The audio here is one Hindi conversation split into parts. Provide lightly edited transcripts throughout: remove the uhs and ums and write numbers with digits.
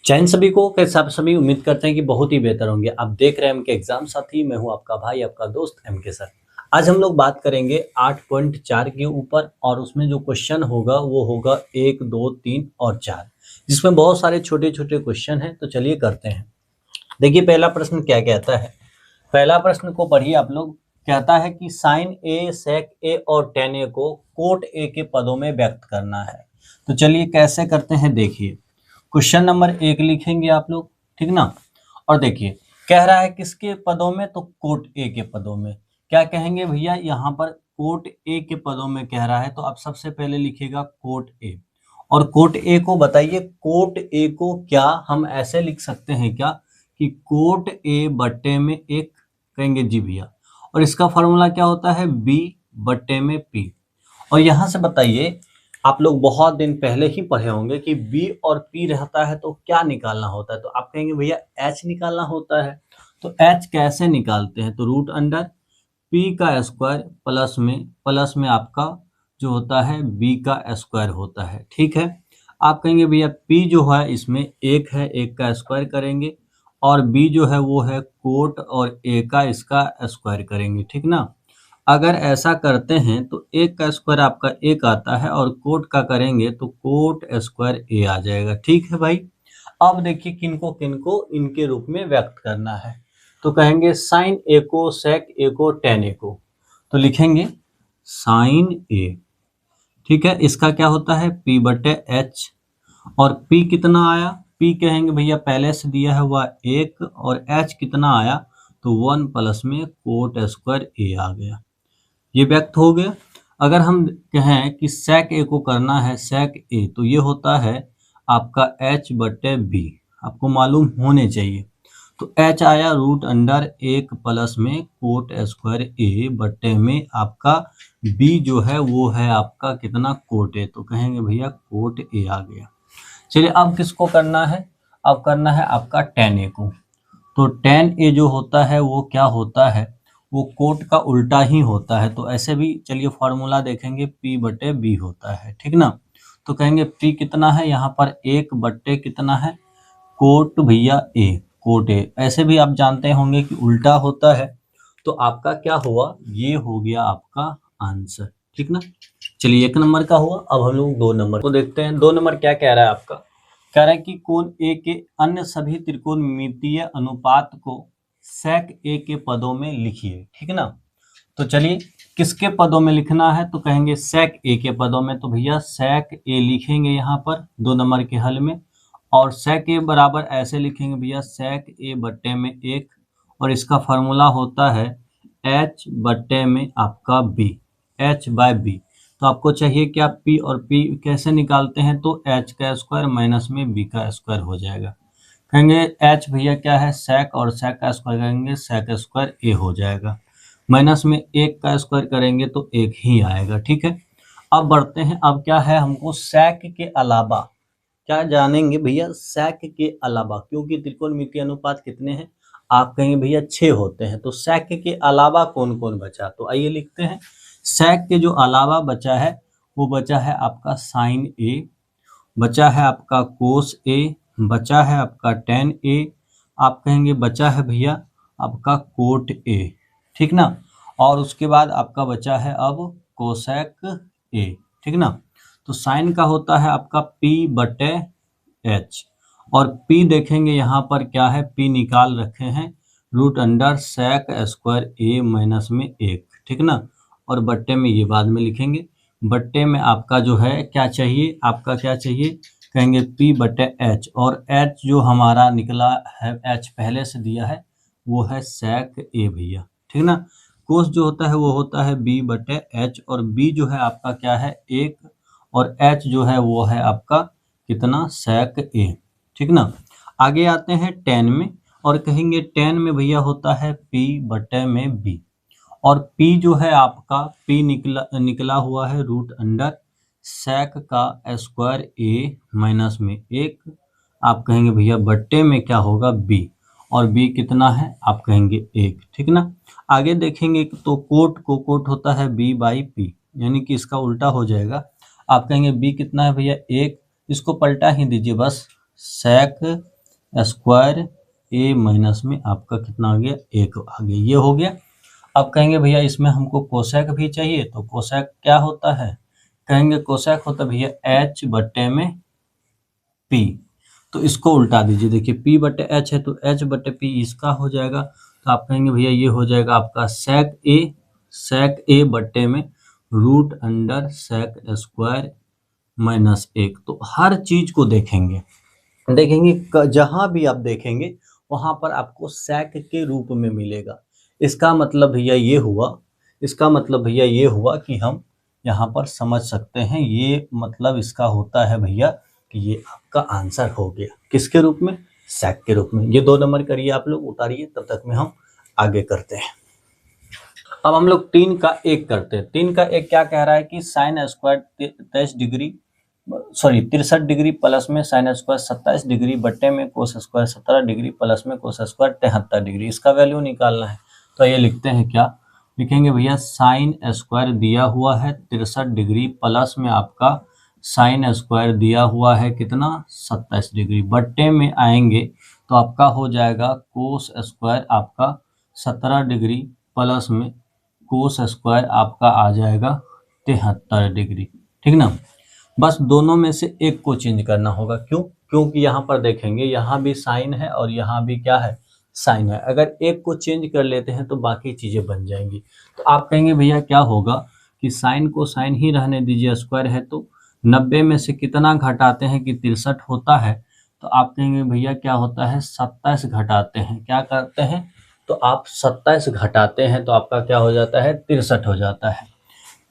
जय हिंद सभी को। कैसे आप सभी उम्मीद करते हैं कि बहुत ही बेहतर होंगे। आप देख रहे हैं एम के एग्जाम साथी, मैं हूं आपका भाई आपका दोस्त एम के सर। आज हम लोग बात करेंगे 8.4 के ऊपर और उसमें जो क्वेश्चन होगा वो होगा 1, 2, 3 और 4, जिसमें बहुत सारे छोटे छोटे क्वेश्चन हैं। तो चलिए करते हैं। देखिए पहला प्रश्न क्या कहता है। पहला प्रश्न को पढ़िए आप लोग। कहता है कि साइन ए, सेक ए और टेन ए को कोट ए के पदों में व्यक्त करना है। तो चलिए कैसे करते हैं देखिए। क्वेश्चन नंबर 1 लिखेंगे आप लोग, ठीक ना। और देखिए कह रहा है किसके पदों में, तो कोट ए के पदों में। क्या कहेंगे भैया, यहाँ पर कोट ए के पदों में कह रहा है, तो आप सबसे पहले लिखिएगा कोट ए। और कोट ए को बताइए, कोट ए को क्या हम ऐसे लिख सकते हैं क्या कि कोट ए बट्टे में एक, कहेंगे जी भैया। और इसका फॉर्मूला क्या होता है, बी बट्टे में पी। और यहाँ से बताइए, आप लोग बहुत दिन पहले ही पढ़े होंगे कि बी और पी रहता है तो क्या निकालना होता है, तो आप कहेंगे भैया एच निकालना होता है। तो एच कैसे निकालते हैं, तो रूट अंडर पी का स्क्वायर प्लस में आपका जो होता है बी का स्क्वायर होता है, ठीक है। आप कहेंगे भैया पी जो है इसमें एक है, एक का स्क्वायर करेंगे, और बी जो है वो है कोट और ए का इसका स्क्वायर करेंगे, ठीक ना। अगर ऐसा करते हैं तो एक का स्क्वायर आपका एक आता है और कोट का करेंगे तो कोट स्क्वायर ए आ जाएगा, ठीक है भाई। अब देखिए किनको किनको इनके रूप में व्यक्त करना है। तो कहेंगे साइन ए को, सेक ए को, टेन ए को। तो लिखेंगे साइन ए, ठीक है। इसका क्या होता है पी बटे एच। और पी कितना आया, पी कहेंगे भैया पहले से दिया है वह एक, और एच कितना आया तो 1 प्लस में कोट स्क्वायर ए आ गया। ये व्यक्त हो गया। अगर हम कहें कि सेक ए को करना है सेक ए, तो ये होता है आपका एच बटे बी, आपको मालूम होने चाहिए। तो एच आया रूट अंडर एक प्लस में कोट स्क्वायर ए बटे में आपका बी जो है वो है आपका कितना, कोट ए। तो कहेंगे भैया कोट ए आ गया। चलिए अब किसको करना है, अब करना है आपका टेन ए को। तो टेन ए जो होता है वो क्या होता है, वो कोट का उल्टा ही होता है। तो ऐसे भी चलिए फॉर्मूला देखेंगे, पी बटे बी होता है, ठीक ना। तो कहेंगे पी कितना है, यहाँ पर एक बट्टे कितना है, कोट भैया ए, कोट ए। ऐसे भी आप जानते होंगे कि उल्टा होता है। तो आपका क्या हुआ, ये हो गया आपका आंसर, ठीक ना। चलिए 1 नंबर का हुआ। अब हम लोग 2 नंबर को देखते हैं। 2 नंबर क्या कह रहा है आपका, कह रहा है कि कोण ए के अन्य सभी त्रिकोणमितीय अनुपात को सेक ए के पदों में लिखिए, ठीक ना। तो चलिए किसके पदों में लिखना है, तो कहेंगे सेक ए के पदों में। तो भैया सेक ए लिखेंगे यहाँ पर 2 नंबर के हल में। और सेक ए बराबर ऐसे लिखेंगे भैया सेक ए बट्टे में एक, और इसका फॉर्मूला होता है एच बट्टे में आपका बी, एच बाय बी। तो आपको चाहिए कि आप पी और पी कैसे निकालते हैं, तो एच का स्क्वायर माइनस में बी का स्क्वायर हो जाएगा। कहेंगे एच भैया क्या है सेक, और सेक का स्क्वायर करेंगे सेक स्क्वायर ए हो जाएगा। माइनस में एक का स्क्वायर करेंगे तो एक ही आएगा, ठीक है। अब बढ़ते हैं। अब क्या है, हमको सेक के अलावा क्या जानेंगे भैया, सेक के अलावा, क्योंकि त्रिकोणमितीय अनुपात कितने हैं, आप कहेंगे भैया 6 होते हैं। तो सेक के अलावा कौन कौन बचा, तो आइए लिखते हैं। सेक के जो अलावा बचा है वो बचा है आपका साइन ए, बचा है आपका कोस ए, बचा है आपका टेन ए, आप कहेंगे बचा है भैया आपका कोट ए, ठीक ना। और उसके बाद आपका बचा है अब कोसेक ए, ठीक ना। तो साइन का होता है आपका पी बटे एच, और पी देखेंगे यहाँ पर क्या है, पी निकाल रखे हैं रूट अंडर सेक स्क्वायर ए माइनस में एक, ठीक ना। और बट्टे में ये बाद में लिखेंगे। बट्टे में आपका जो है क्या चाहिए, आपका क्या चाहिए, कहेंगे पी बटे एच, और एच जो हमारा निकला है, एच पहले से दिया है वो है सेक ए भैया, ठीक ना। कोस जो होता है वो होता है बी बटे एच, और बी जो है आपका क्या है एक, और एच जो है वो है आपका कितना, सेक ए, ठीक ना। आगे आते हैं टेन में, और कहेंगे टेन में भैया होता है पी बटे में बी, और P जो है आपका P निकला हुआ है रूट अंडर सेक का स्क्वायर ए माइनस में एक, आप कहेंगे भैया बट्टे में क्या होगा B, और B कितना है आप कहेंगे एक, ठीक ना। आगे देखेंगे तो कोट होता है B बाई पी, यानी कि इसका उल्टा हो जाएगा। आप कहेंगे B कितना है भैया एक, इसको पलटा ही दीजिए बस, सेक स्क्वायर ए माइनस में आपका कितना आ गया, 1 आ गया, ये हो गया। अब कहेंगे भैया इसमें हमको कोसेक भी चाहिए, तो कोसेक क्या होता है, कहेंगे कोसेक होता है भैया एच बट्टे में पी। तो इसको उल्टा दीजिए, देखिए पी बटे एच है तो एच बटे पी इसका हो जाएगा। तो आप कहेंगे भैया ये हो जाएगा आपका सेक ए बट्टे में root under sec square minus 1। तो हर चीज को देखेंगे जहां भी आप देखेंगे वहां पर आपको सेक के रूप में मिलेगा। इसका मतलब भैया ये हुआ, कि हम यहाँ पर समझ सकते हैं, ये मतलब इसका होता है भैया कि ये आपका आंसर हो गया किसके रूप में, सेक के रूप में। ये 2 नंबर करिए आप लोग, उतारिए, तब तक में हम आगे करते हैं। अब हम लोग 3 का 1 करते हैं। 3 का 1 क्या कह रहा है कि साइन स्क्वायर 63 डिग्री प्लस में साइन स्क्वायर 27 डिग्री बट्टे में कोस स्क्वायर 17 डिग्री प्लस में कोस स्क्वायर 73 डिग्री, इसका वैल्यू निकालना है। तो ये लिखते हैं, क्या लिखेंगे भैया, साइन स्क्वायर दिया हुआ है 63 डिग्री प्लस में आपका साइन स्क्वायर दिया हुआ है कितना, 27 डिग्री, बट्टे में आएंगे तो आपका हो जाएगा कोस स्क्वायर आपका 17 डिग्री प्लस में कोस स्क्वायर आपका आ जाएगा 73 डिग्री, ठीक ना। बस दोनों में से एक को चेंज करना होगा, क्यों, क्योंकि यहाँ पर देखेंगे यहाँ भी साइन है और यहाँ भी क्या है, साइन है। अगर एक को चेंज कर लेते हैं तो बाकी चीजें बन जाएंगी। तो आप कहेंगे भैया क्या होगा कि साइन को साइन ही रहने दीजिए, स्क्वायर है तो 90 में से कितना घटाते हैं कि 63 होता है। तो आप कहेंगे भैया क्या होता है, 27 घटाते हैं, क्या करते हैं, तो आप 27 घटाते हैं तो आपका क्या हो जाता है, 63 हो जाता है।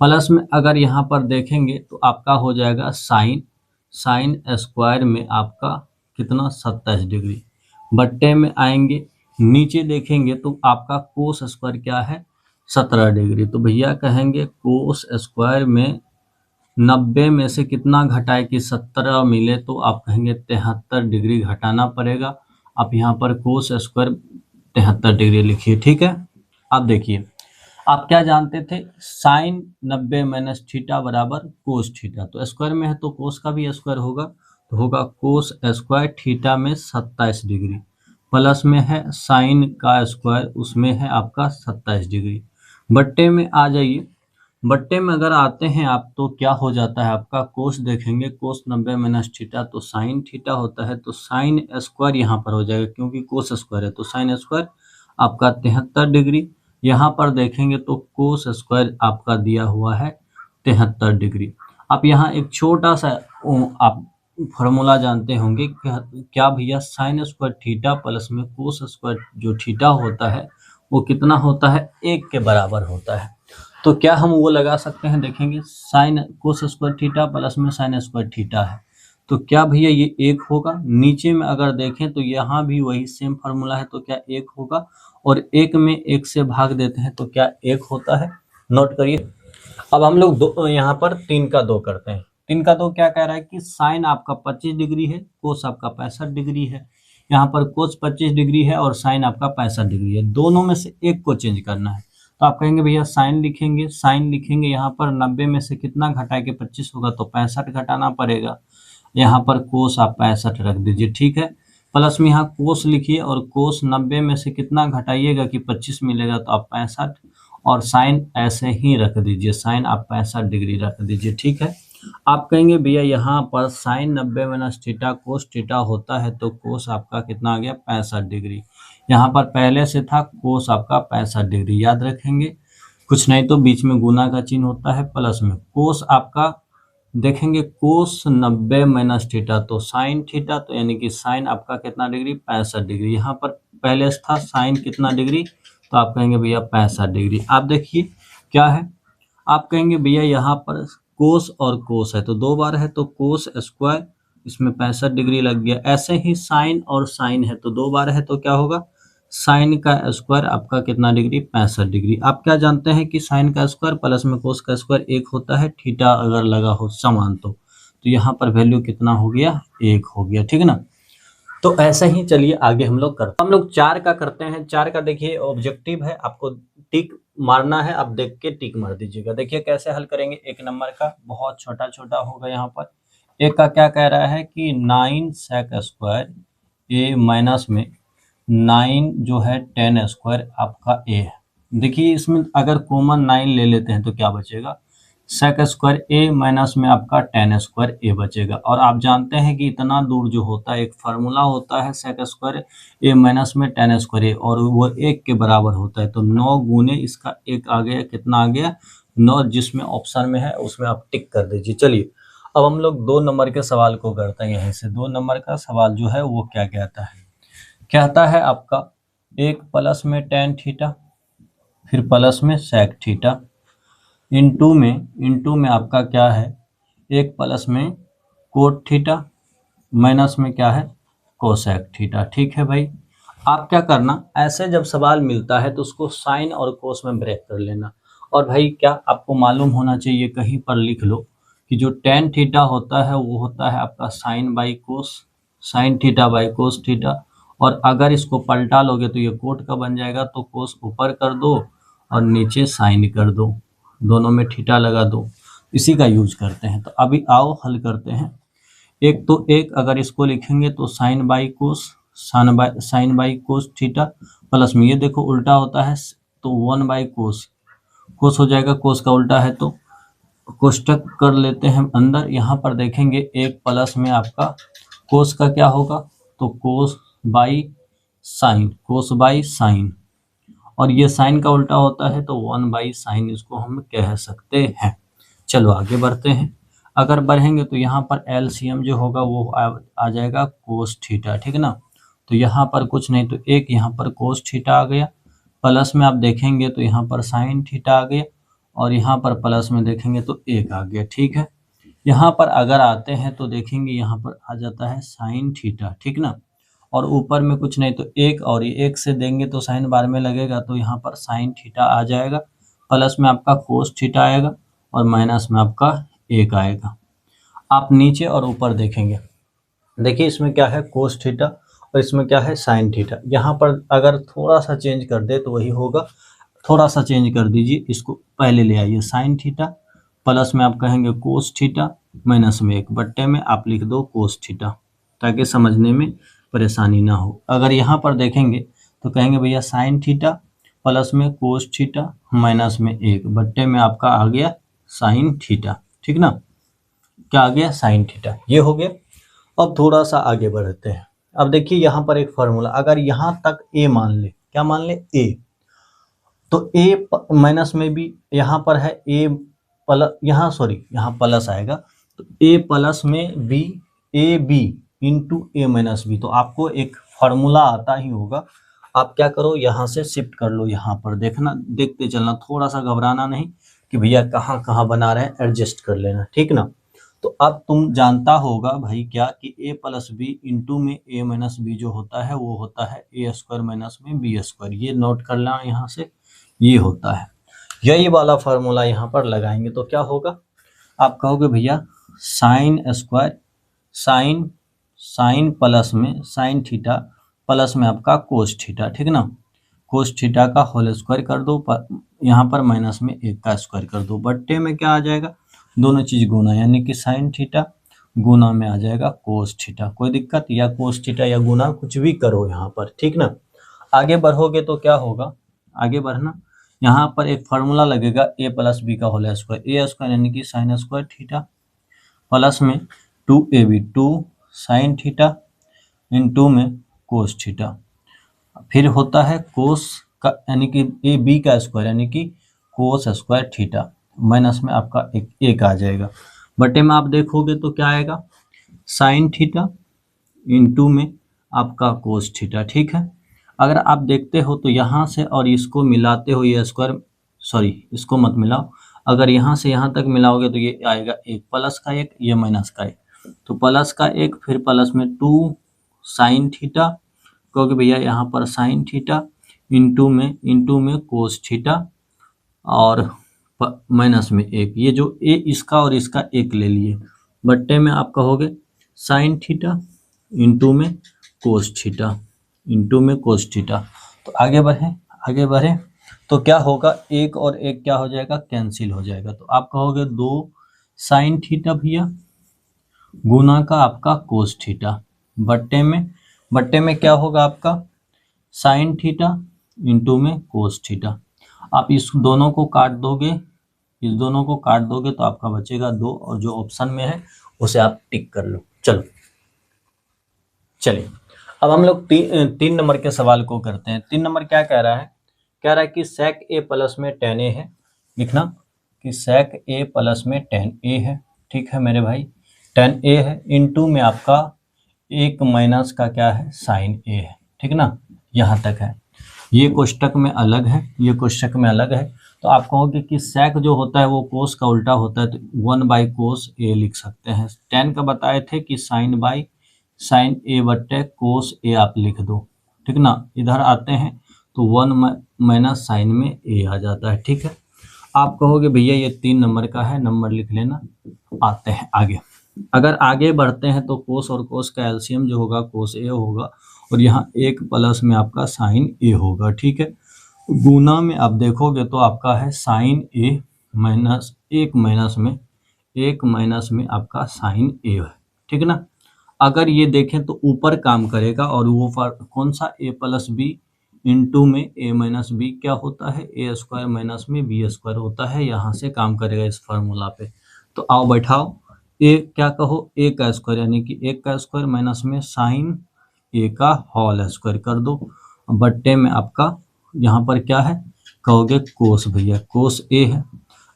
प्लस में अगर यहाँ पर देखेंगे तो आपका हो जाएगा साइन स्क्वायर में आपका कितना, 27 डिग्री, बट्टे में आएंगे नीचे देखेंगे तो आपका कोस स्क्वायर क्या है, 17 डिग्री। तो भैया कहेंगे कोस स्क्वायर में 90 में से कितना घटाए कि 17 मिले, तो आप कहेंगे 73 डिग्री घटाना पड़ेगा। आप यहाँ पर कोस स्क्वायर 73 डिग्री लिखिए, ठीक है। अब देखिए आप क्या जानते थे, साइन 90 माइनस थीटा बराबर कोस थीटा, तो स्क्वायर में है तो कोस का भी स्क्वायर होगा, तो होगा कोस स्क्वायर थीटा में 27 डिग्री प्लस में है साइन का स्क्वायर, उसमें है आपका 27 डिग्री। बट्टे में आ जाइए, बट्टे में अगर आते हैं आप तो क्या हो जाता है आपका, कोस देखेंगे, कोस 90 माइनस थीटा तो साइन थीटा होता है, तो साइन स्क्वायर यहाँ पर हो जाएगा क्योंकि कोस स्क्वायर है, तो साइन स्क्वायर आपका 73 डिग्री। यहाँ पर देखेंगे तो कोस स्क्वायर आपका दिया हुआ है 73 डिग्री। आप यहाँ एक छोटा सा आप फॉर्मूला जानते होंगे, क्या भैया, साइन स्क्वायर थीटा प्लस में कोस स्क्वायर जो थीटा होता है वो कितना होता है, 1 के बराबर होता है। तो क्या हम वो लगा सकते हैं, देखेंगे sine cos square theta plus में साइन स्क्वायर थीटा है, तो क्या भैया ये 1 होगा। नीचे में अगर देखें तो यहाँ भी वही सेम फार्मूला है, तो क्या 1 होगा, और 1 में 1 से भाग देते हैं तो क्या 1 होता है, नोट करिए। अब हम लोग यहाँ पर 3 का 2 करते हैं। 3 का 2 क्या कह रहा है कि साइन आपका 25 डिग्री है, कोस आपका 65 डिग्री है, यहाँ पर कोस 25 डिग्री है और साइन आपका 65 डिग्री है, दोनों में से एक को चेंज करना है। तो आप कहेंगे भैया साइन लिखेंगे यहाँ पर 90 में से कितना घटाए के 25 होगा, तो 65 घटाना पड़ेगा, यहाँ पर कोस आप 65 रख दीजिए, ठीक है। प्लस में यहाँ कोस लिखिए और कोस 90 में से कितना घटाइएगा कि 25 मिलेगा, तो आप 65, और साइन ऐसे ही रख दीजिए, साइन आप 65 डिग्री रख दीजिए, ठीक है। आप कहेंगे भैया यहाँ पर sine 90 minus theta cos theta होता है, तो कोस आपका कितना आ गया, 65 डिग्री। यहाँ पर पहले से था कोस आपका 65 डिग्री, याद रखेंगे, कुछ नहीं तो बीच में गुना का चिन्ह होता है, प्लस में कोस आपका देखेंगे कोस 90 माइनस थीटा तो साइन थीटा, तो यानी कि साइन आपका कितना डिग्री, 65 डिग्री। यहाँ पर पहले था साइन कितना डिग्री, तो आप कहेंगे भैया 65 डिग्री। आप देखिए क्या है, आप कहेंगे भैया यहाँ पर कोस और कोस है तो 2 बार है, तो कोस स्क्वायर इसमें 65 डिग्री लग गया। ऐसे ही साइन और साइन है तो 2 बार है, तो क्या होगा, साइन का स्क्वायर आपका कितना डिग्री, 65 डिग्री। आप क्या जानते हैं कि साइन का स्क्वायर प्लस में कोस का स्क्वायर 1 होता है, थीटा अगर लगा हो समान तो यहाँ पर वैल्यू कितना हो गया, 1 हो गया, ठीक है ना। तो ऐसे ही चलिए आगे हम लोग करते हैं। हम लोग 4 का करते हैं। 4 का देखिए ऑब्जेक्टिव है, आपको टिक मारना है, आप देख के टिक मार दीजिएगा। देखिए कैसे हल करेंगे, 1 नंबर का बहुत छोटा छोटा होगा। यहाँ पर 1 का क्या कह रहा है कि 9 सेक स्क्वायर ए माइनस में 9 जो है टेन स्क्वायर आपका ए है। देखिए इसमें अगर कॉमन 9 ले लेते हैं तो क्या बचेगा, सेक स्क्वायर ए माइनस में आपका टेन स्क्वायर ए बचेगा। और आप जानते हैं कि इतना दूर जो होता है एक फार्मूला होता है सेक स्क्वायर ए माइनस में टेन स्क्वायर ए, और वो 1 के बराबर होता है। तो 9 गुने इसका 1 आ गया, कितना आ गया 9, जिसमें ऑप्शन में है उसमें आप टिक कर दीजिए। चलिए अब हम लोग 2 नंबर के सवाल को करते हैं। यहीं से 2 नंबर का सवाल जो है वो क्या कहता है आपका 1 प्लस में टेन थीटा, फिर प्लस में सेक थीटा, इनटू में आपका क्या है 1 प्लस में कोट थीटा, माइनस में क्या है कोसेक थीटा। ठीक है भाई, आप क्या करना, ऐसे जब सवाल मिलता है तो उसको साइन और कोस में ब्रेक कर लेना। और भाई क्या आपको मालूम होना चाहिए, कहीं पर लिख लो कि जो टेन थीटा होता है वो होता है आपका sine by cos, sine theta by cos theta. और अगर इसको पलटा लोगे तो ये कोट का बन जाएगा, तो कोस ऊपर कर दो और नीचे साइन कर दो, दोनों में थीटा लगा दो, इसी का यूज करते हैं। तो अभी आओ हल करते हैं। एक तो एक अगर इसको लिखेंगे तो sine by cos, sine by cos theta, plus में ये देखो उल्टा होता है तो 1 बाई कोस, कोस हो जाएगा, कोस का उल्टा है तो कोष्टक कर लेते हैं अंदर। यहाँ पर देखेंगे 1 प्लस में आपका कोस का क्या होगा, तो cos by sine, cos by sine, और ये साइन का उल्टा होता है तो 1 बाई साइन इसको हम कह सकते हैं। चलो आगे बढ़ते हैं। अगर बढ़ेंगे तो यहाँ पर एलसीएम जो होगा वो आ जाएगा कोस थीटा, ठीक ना। तो यहाँ पर कुछ नहीं तो एक यहाँ पर कोस थीटा आ गया, प्लस में आप देखेंगे तो यहाँ पर साइन थीटा आ गया, और यहाँ पर प्लस में देखेंगे तो 1 आ गया। ठीक है, यहाँ पर अगर आते हैं तो देखेंगे यहाँ पर आ जाता है साइन थीटा, ठीक ना। और ऊपर में कुछ नहीं तो 1, और ये 1 से देंगे तो साइन बार में लगेगा, तो यहाँ पर साइन थीटा आ जाएगा, प्लस में आपका कोस थीटा आएगा, और माइनस में आपका 1 आएगा। आप नीचे और ऊपर देखेंगे, देखिए इसमें क्या है कोस थीटा और इसमें क्या है साइन थीटा। यहाँ पर अगर थोड़ा सा चेंज कर दे तो वही होगा, थोड़ा सा चेंज कर दीजिए, इसको पहले ले आइए साइन थीटा, प्लस में आप कहेंगे कोस थीटा, माइनस में 1 बट्टे में आप लिख दो कोस थीटा, ताकि समझने में परेशानी ना हो। अगर यहाँ पर देखेंगे तो कहेंगे भैया साइन थीटा प्लस में कोस थीटा माइनस में 1 बट्टे में आपका आ गया साइन थीटा, ठीक ना, क्या आ गया साइन थीटा, ये हो गया। अब थोड़ा सा आगे बढ़ते हैं। अब देखिए यहाँ पर एक फार्मूला, अगर यहाँ तक ए मान ले, क्या मान ले ए, तो ए माइनस में भी यहाँ पर है ए प्लस, यहाँ सॉरी यहाँ प्लस आएगा, तो ए प्लस में B, A B into A minus B. तो आपको एक फार्मूला आता ही होगा, आप क्या करो यहाँ से शिफ्ट कर लो, यहाँ पर देखना, देखते चलना, थोड़ा सा घबराना नहीं कि भैया कहाँ कहाँ बना रहे हैं, एडजस्ट कर लेना, ठीक ना। तो अब तुम जानता होगा भाई क्या कि a प्लस बी इंटू में a माइनस बी जो होता है वो होता है ए स्क्वायर माइनस में बी स्क्वायर, ये नोट कर लेना यहाँ से, ये होता है। यही वाला फार्मूला यहाँ पर लगाएंगे तो क्या होगा, आप कहोगे भैया साइन स्क्वायर, साइन प्लस में साइन थीटा प्लस में आपका कोस थीटा, ठीक ना, कोस थीटा का होल स्क्वायर कर दो, यहाँ पर माइनस में 1 का स्क्वायर कर दो, बट्टे में क्या आ जाएगा, दोनों चीज गुना, यानी कि साइन थीटा गुना में आ जाएगा कोस थीटा। कोई दिक्कत, या कोस थीटा या गुना कुछ भी करो यहाँ पर, ठीक ना। आगे बढ़ोगे तो क्या होगा, आगे बढ़ना, यहाँ पर एक फार्मूला लगेगा ए प्लस बी का होल स्क्वायर, ए स्क्वायर यानी कि साइन स्क्वायर थीटा प्लस में 2ab 2 साइन थीटा इंटू में कोस थीटा, फिर होता है कोस का यानी कि ए बी का स्क्वायर यानी कि कोस स्क्वायर थीटा, माइनस में आपका एक आ जाएगा, बटे में आप देखोगे तो क्या आएगा साइन थीटा इंटू में आपका कोस थीटा, ठीक है। अगर आप देखते हो तो यहाँ से और इसको मिलाते हो, ये स्क्वायर सॉरी इसको मत मिलाओ, अगर यहाँ से यहाँ तक मिलाओगे तो ये आएगा 1 प्लस का 1, ये माइनस का 1, तो प्लस का 1 फिर प्लस में 2 साइन थीटा, क्योंकि भैया यहाँ पर साइन थीटा इंटू में कोस थीटा, और माइनस में 1, ये जो ए इसका और इसका 1 ले लिए, बट्टे में आप कहोगे साइन थीटा इंटू में कोस थीटा, इंटू में कोस थीटा। तो आगे बढ़े तो क्या होगा, 1 और 1 क्या हो जाएगा, कैंसिल हो जाएगा, तो आप कहोगे 2 साइन थीटा भैया गुना का आपका कोस थीटा, बट्टे में बट्टे में क्या होगा आपका साइन थीटा इंटू में कोस थीटा। आप इस दोनों को काट दोगे, इस दोनों को काट दोगे तो आपका बचेगा 2 और जो ऑप्शन में है उसे आप टिक कर लो। चलो चलिए अब हम लोग 3 नंबर के सवाल को करते हैं। 3 नंबर क्या कह रहा है, कह रहा है कि sec a प्लस में tan a है, लिखना कि sec a प्लस में tan a है, ठीक है मेरे भाई, tan a है इंटू में आपका 1 माइनस का क्या है sin a है, ठीक ना, यहाँ तक है। ये कोष्टक में अलग है, ये कोष्टक में अलग है, तो आप कहोगे कि sec जो होता है वो कोस का उल्टा होता है, तो 1 बाई कोस a लिख सकते हैं। tan का बताए थे कि sin बाई साइन ए बट्टे कोस ए आप लिख दो, ठीक ना। इधर आते हैं तो 1 माइनस साइन में ए आ जाता है, ठीक है। आप कहोगे भैया ये 3 नंबर का है, नंबर लिख लेना। आते हैं आगे, अगर आगे बढ़ते हैं तो कोस और कोस का एलसीएम जो होगा कोस ए होगा और यहाँ 1 प्लस में आपका साइन ए होगा, ठीक है। गुना में आप देखोगे तो आपका है साइन ए माइनस 1 माइनस में आपका साइन ए है, ठीक ना। अगर ये देखें तो ऊपर काम करेगा और वो कौन सा a प्लस बी इंटू में a माइनस बी क्या होता है ए स्क्वायर माइनस में बी स्क्वायर होता है, यहाँ से काम करेगा इस फार्मूला पे। तो आओ बैठाओ, a क्या कहो a का स्क्वायर यानी कि 1 का स्क्वायर माइनस में साइन a का होल स्क्वायर कर दो, बट्टे में आपका यहाँ पर क्या है कहोगे कोस, भैया कोस a है।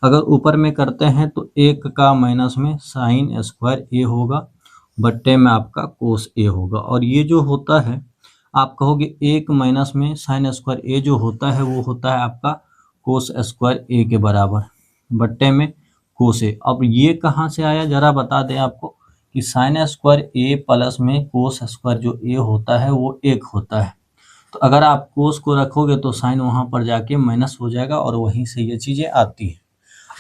अगर ऊपर में करते हैं तो 1 का माइनस में साइन स्क्वायर a होगा, बट्टे में आपका कोस ए होगा। और ये जो होता है आप कहोगे 1 माइनस में साइन स्क्वायर ए जो होता है वो होता है आपका कोस स्क्वायर ए के बराबर, बट्टे में कोस ए। अब ये कहाँ से आया जरा बता दें आपको कि साइन स्क्वायर ए प्लस में कोस स्क्वायर जो ए होता है वो 1 होता है, तो अगर आप कोस को रखोगे तो साइन वहाँ पर जाके माइनस हो जाएगा और वहीं से ये चीज़ें आती है।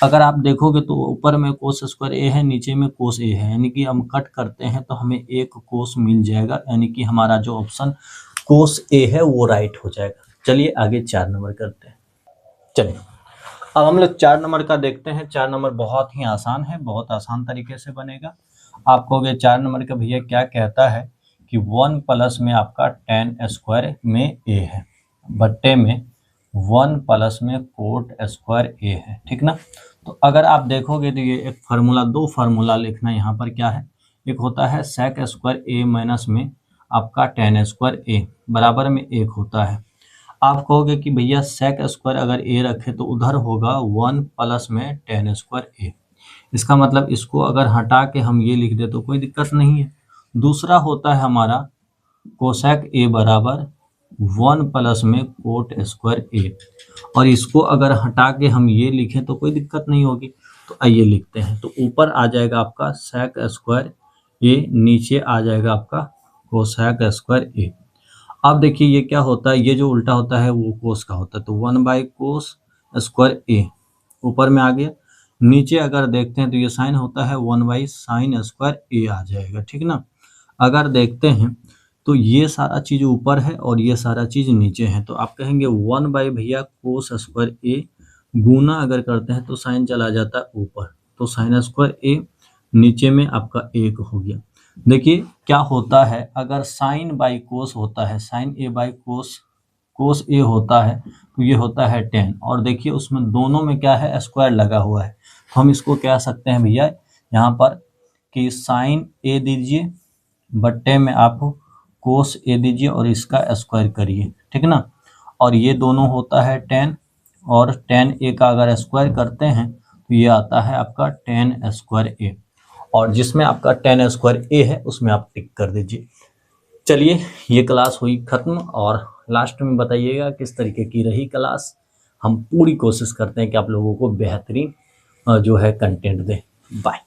अगर आप देखोगे तो ऊपर में कोस स्क्वायर ए है, नीचे में कोस ए है, यानी कि हम कट करते हैं तो हमें एक कोस मिल जाएगा, यानी कि हमारा जो ऑप्शन कोस ए है वो राइट हो जाएगा। चलिए आगे 4 नंबर करते हैं। चलिए अब हम लोग 4 नंबर का देखते हैं। 4 नंबर बहुत ही आसान है, बहुत आसान तरीके से बनेगा। आप कहोगे 4 नंबर का भैया क्या कहता है कि 1 प्लस में आपका tan स्क्वायर में ए है, बट्टे में 1 प्लस में कोट स्क्वायर ए है, ठीक ना। तो अगर आप देखोगे तो ये एक फार्मूला, 2 फार्मूला लिखना यहाँ पर क्या है, एक होता है सेक स्क्वायर ए माइनस में आपका tan स्क्वायर ए बराबर में 1 होता है। आप कहोगे कि भैया सेक स्क्वायर अगर ए रखे तो उधर होगा 1 प्लस में tan स्क्वायर ए, इसका मतलब इसको अगर हटा के हम ये लिख दे तो कोई दिक्कत नहीं है। दूसरा होता है हमारा कोसेक ए बराबर 1 प्लस में कोट स्क्वायर ए, और इसको अगर हटा के हम ये लिखें तो कोई दिक्कत नहीं होगी। तो आइए लिखते हैं, तो ऊपर आ जाएगा आपका सेक स्क्वायर ए, नीचे आ जाएगा आपका कोसेक स्क्वायर ए। अब देखिए ये क्या होता है, ये जो उल्टा होता है वो कोस का होता है, तो 1 बाई कोस स्क्वायर ए ऊपर में आ गया। नीचे अगर देखते हैं तो ये साइन होता है 1 बाई साइन स्क्वायर ए आ जाएगा, ठीक ना। अगर देखते हैं तो ये सारा चीज़ ऊपर है और ये सारा चीज़ नीचे है, तो आप कहेंगे 1 बाई भैया कोस स्क्वायर ए गुना अगर करते हैं तो साइन चला जाता है ऊपर, तो साइन स्क्वायर ए नीचे में आपका 1 हो गया। देखिए क्या होता है, अगर साइन बाई कोस होता है, साइन ए बाई कोस ए होता है तो ये होता है 10, और देखिए उसमें दोनों में क्या है स्क्वायर लगा हुआ है, तो हम इसको कह सकते हैं भैया यहाँ पर कि साइन ए दीजिए बट्टे में आप कोस ए दीजिए और इसका स्क्वायर करिए, ठीक ना। और ये दोनों होता है 10, और tan ए का अगर स्क्वायर करते हैं तो ये आता है आपका tan स्क्वायर ए, और जिसमें आपका tan स्क्वायर ए है उसमें आप टिक कर दीजिए। चलिए ये क्लास हुई ख़त्म, और लास्ट में बताइएगा किस तरीके की रही क्लास। हम पूरी कोशिश करते हैं कि आप लोगों को बेहतरीन जो है कंटेंट दें। बाय।